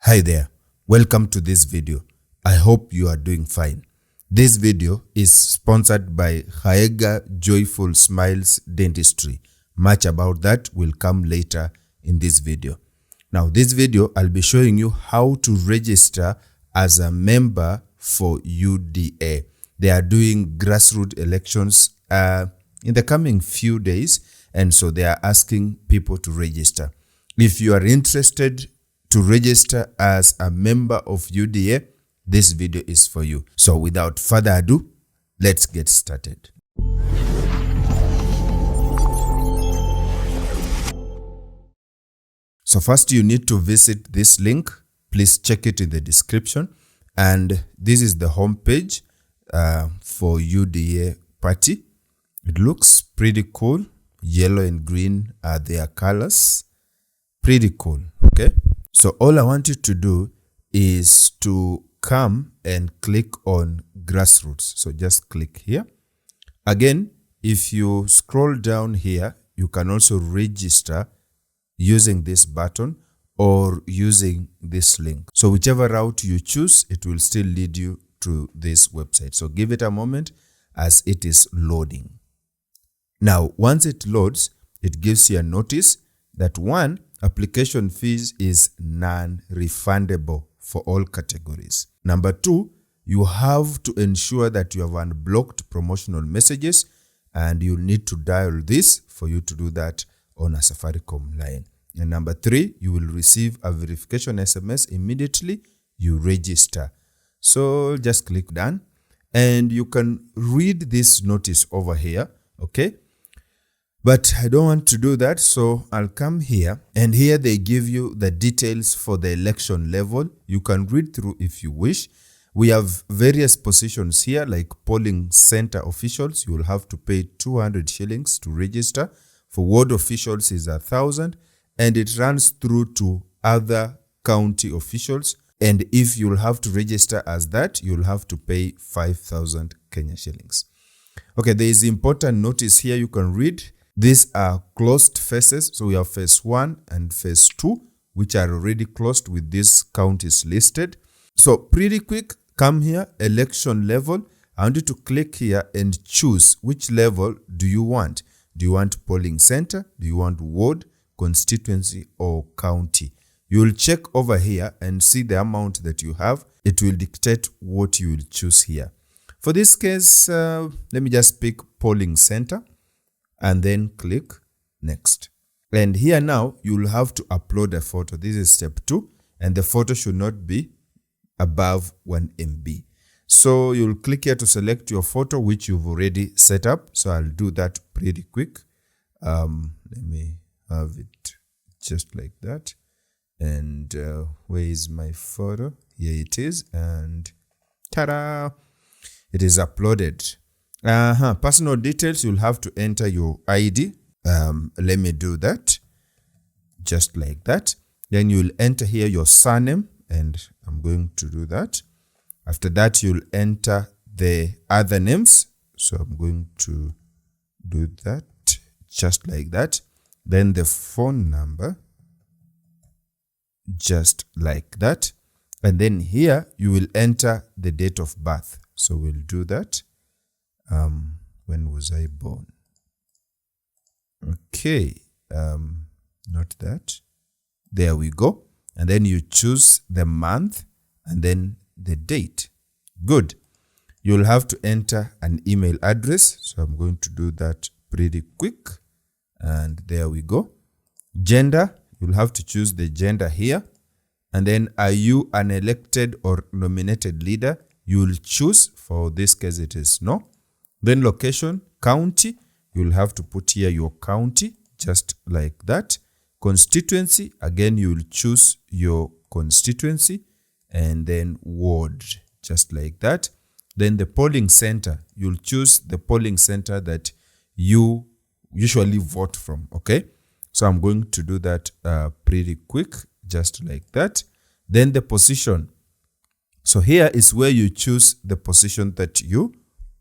Hi there, welcome to this video. I hope you are doing fine. This video is sponsored by Haega Joyful Smiles Dentistry. Much about that will come later in this video. Now this video I'll be showing you how to register as a member for UDA. They are doing grassroots elections in the coming few days, and so they are asking people to register. If you are interested to register as a member of UDA, this video is for you. So without further ado, let's get started. So first you need to visit this link. Please check it in the description. And this is the home page for UDA party. It looks pretty cool. Yellow and green are their colors. Pretty cool, okay? So all I want you to do is to come and click on Grassroots. So just click here. Again, if you scroll down here, you can also register using this button or using this link. So whichever route you choose, it will still lead you to this website. So give it a moment as it is loading. Now, once it loads, it gives you a notice that one, application fees is non-refundable for all categories. Number two, you have to ensure that you have unblocked promotional messages, and you'll need to dial this for you to do that on a Safaricom line. And number three, you will receive a verification SMS immediately you register. So just click done, and you can read this notice over here, okay? But I don't want to do that, so I'll come here, and here they give you the details for the election level. You can read through if you wish. We have various positions here, like polling center officials. You will have to pay 200 shillings to register. For ward officials is 1,000, and it runs through to other county officials. And if you'll have to register as that, you'll have to pay 5,000 Kenya shillings. Okay, there is important notice here you can read. These are closed phases. So we have phase 1 and phase 2, which are already closed with these counties listed. So pretty quick, come here, election level. I want you to click here and choose which level do you want. Do you want polling center? Do you want ward, constituency, or county? You will check over here and see the amount that you have. It will dictate what you will choose here. For this case, let me just pick polling center, and then click next. And here now, you'll have to upload a photo. This is step 2, and the photo should not be above 1 MB. So you'll click here to select your photo, which you've already set up. So I'll do that pretty quick. Let me have it just like that. And where is my photo? Here it is, and ta-da! It is uploaded. Personal details, you'll have to enter your ID. Let me do that. Just like that. Then you'll enter here your surname, and I'm going to do that. After that, you'll enter the other names. So I'm going to do that just like that. Then the phone number, just like that. And then here you will enter the date of birth. So we'll do that. When was I born? Okay, not that. There we go. And then you choose the month and then the date. Good. You'll have to enter an email address. So I'm going to do that pretty quick. And there we go. Gender, you'll have to choose the gender here. And then are you an elected or nominated leader? You'll choose, for this case it is no. Then location, county, you'll have to put here your county, just like that. Constituency, again, you'll choose your constituency. And then ward, just like that. Then the polling center, you'll choose the polling center that you usually vote from, okay? So I'm going to do that pretty quick, just like that. Then the position. So here is where you choose the position that you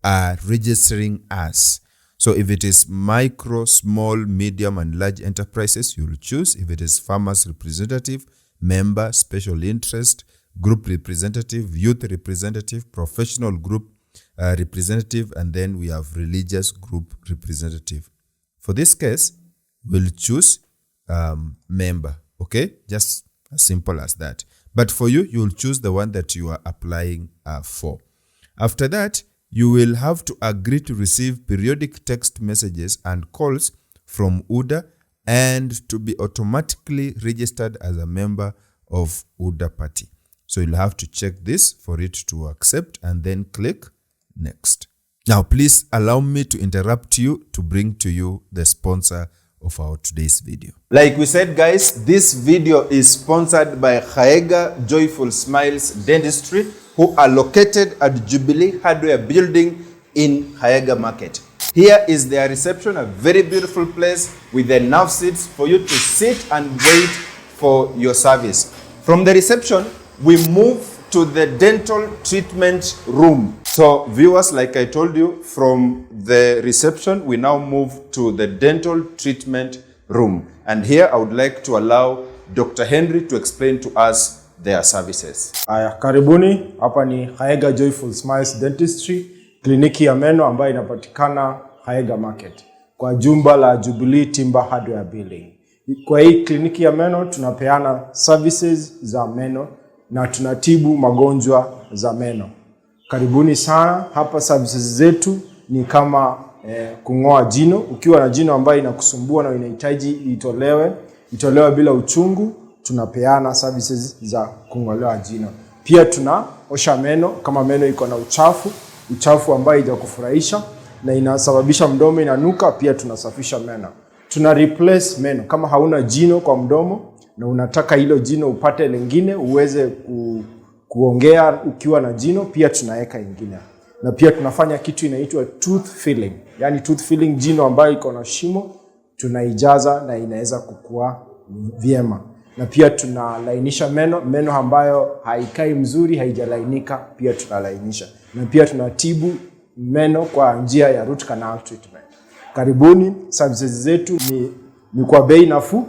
are registering as. So if it is micro, small, medium, and large enterprises, you'll choose. If it is farmers representative, member, special interest, group representative, youth representative, professional group representative, and then we have religious group representative. For this case, we'll choose member, okay? Just as simple as that. But for you, you'll choose the one that you are applying for. After that, you will have to agree to receive periodic text messages and calls from UDA and to be automatically registered as a member of UDA party. So you'll have to check this for it to accept and then click next. Now, please allow me to interrupt you to bring to you the sponsor of our today's video. Like we said, guys, this video is sponsored by Haega Joyful Smiles Dentistry, who are located at Jubilee Hardware Building in Haega Market. Here is their reception, a very beautiful place with enough seats for you to sit and wait for your service. From the reception, we move to the dental treatment room. So viewers, like I told you, from the reception, we now move to the dental treatment room. And here I would like to allow Dr. Henry to explain to us their services. Karibuni, hapa ni Haega Joyful Smiles Dentistry, kliniki ya meno ambayo inapatikana Haega Market, kwa jumba la Jubilee Timber Hardware Building. Kwa hii kliniki ya meno tunapeana services za meno na tunatibu magonjwa za meno. Karibuni sana. Hapa services zetu ni kama kung'oa jino. Ukiwa na jino ambayo inakusumbua na inahitaji itolewe bila uchungu, tunapeana services za kung'olewa jino. Pia tunaosha meno kama meno iko na uchafu ambayo haijakufurahisha na inasababisha mdomo inanuka, pia tunasafisha meno. Tuna replace meno kama hauna jino kwa mdomo na unataka hilo jino upate lingine uweze kuongea ukiwa na jino, pia tunaweka ingine. Na pia tunafanya kitu inaitwa tooth filling. Yani tooth filling, jino ambayo iko na shimo tunaijaza na inaweza kukua vyema. Na pia tunalainisha meno ambayo haikai mzuri, haijalainika, pia tunalainisha. Na pia tunatibu meno kwa njia ya root canal treatment. Karibuni, services zetu ni kwa bei nafuu.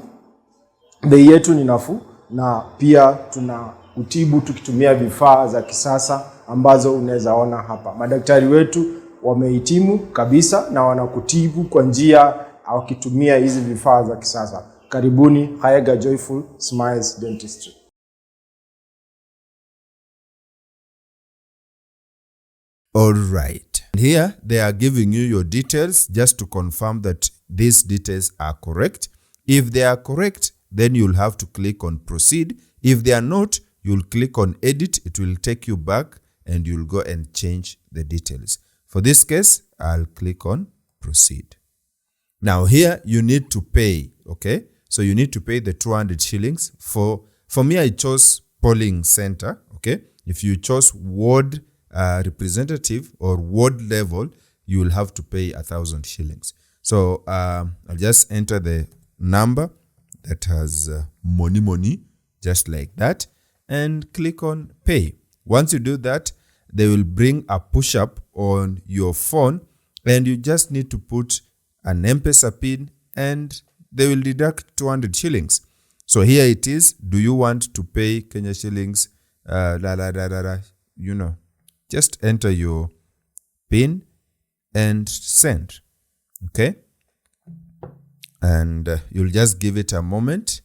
Bei yetu ni nafuu na pia tunakutibu tukitumia vifaa za kisasa ambazo unaweza ona hapa. Madaktari wetu wamehitimu kabisa na wanakutibu kwa njia wakitumia hizi vifaa za kisasa. Karibuni Haega Joyful Smiles Dentistry. All right. Here they are giving you your details just to confirm that these details are correct. If they are correct, then you'll have to click on proceed. If they are not, you'll click on edit. It will take you back and you'll go and change the details. For this case, I'll click on proceed. Now here you need to pay, okay? So you need to pay the 200 shillings. For me, I chose polling center, okay? If you chose ward representative or ward level, you will have to pay 1,000 shillings. So I'll just enter the number that has money, just like that, and click on pay. Once you do that, they will bring a push-up on your phone, and you just need to put an M-Pesa PIN, and they will deduct 200 shillings. So here it is. Do you want to pay Kenya shillings? You know, just enter your PIN and send. Okay? And you'll just give it a moment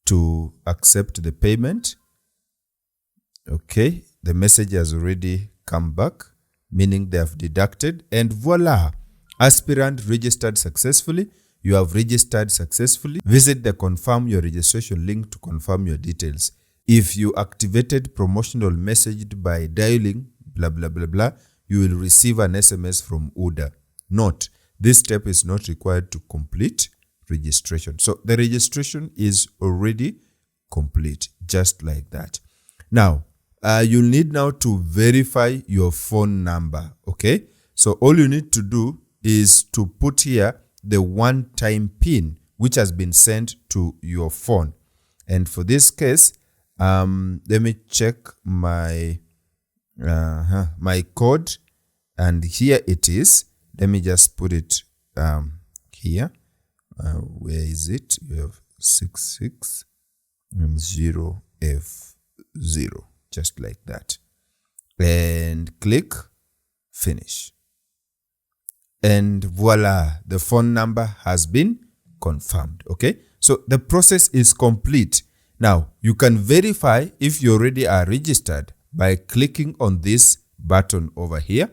to accept the payment. Okay, the message has already come back, meaning they have deducted, and voila, aspirant registered successfully. You have registered successfully. Visit the confirm your registration link to confirm your details. If you activated promotional message by dialing blah blah blah blah, you will receive an SMS from UDA. Note, this step is not required to complete registration. So the registration is already complete, just like that. Now, you'll need now to verify your phone number, okay? So all you need to do is to put here the one-time PIN, which has been sent to your phone. And for this case, let me check my code, and here it is. Let me just put it here. Where is it? We have 66. and 0F0, just like that. And click finish. And voila, the phone number has been confirmed. Okay, so the process is complete. Now you can verify if you already are registered by clicking on this button over here,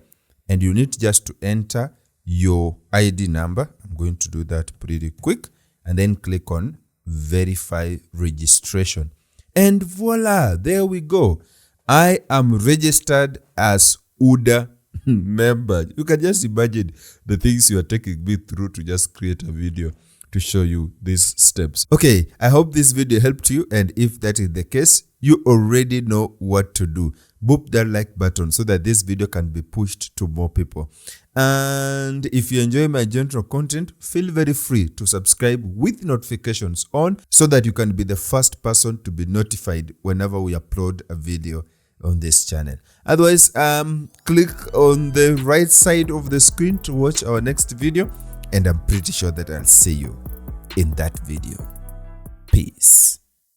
and you need just to enter your ID number. I'm going to do that pretty quick, and then click on verify registration, and voila, there we go. I am registered as UDA member. You can just imagine the things you are taking me through to just create a video to show you these steps. Okay, I hope this video helped you, and if that is the case, you already know what to do. Boop that like button so that this video can be pushed to more people. And if you enjoy my general content, feel very free to subscribe with notifications on so that you can be the first person to be notified whenever we upload a video on this channel. Otherwise, click on the right side of the screen to watch our next video, and I'm pretty sure that I'll see you in that video. Peace.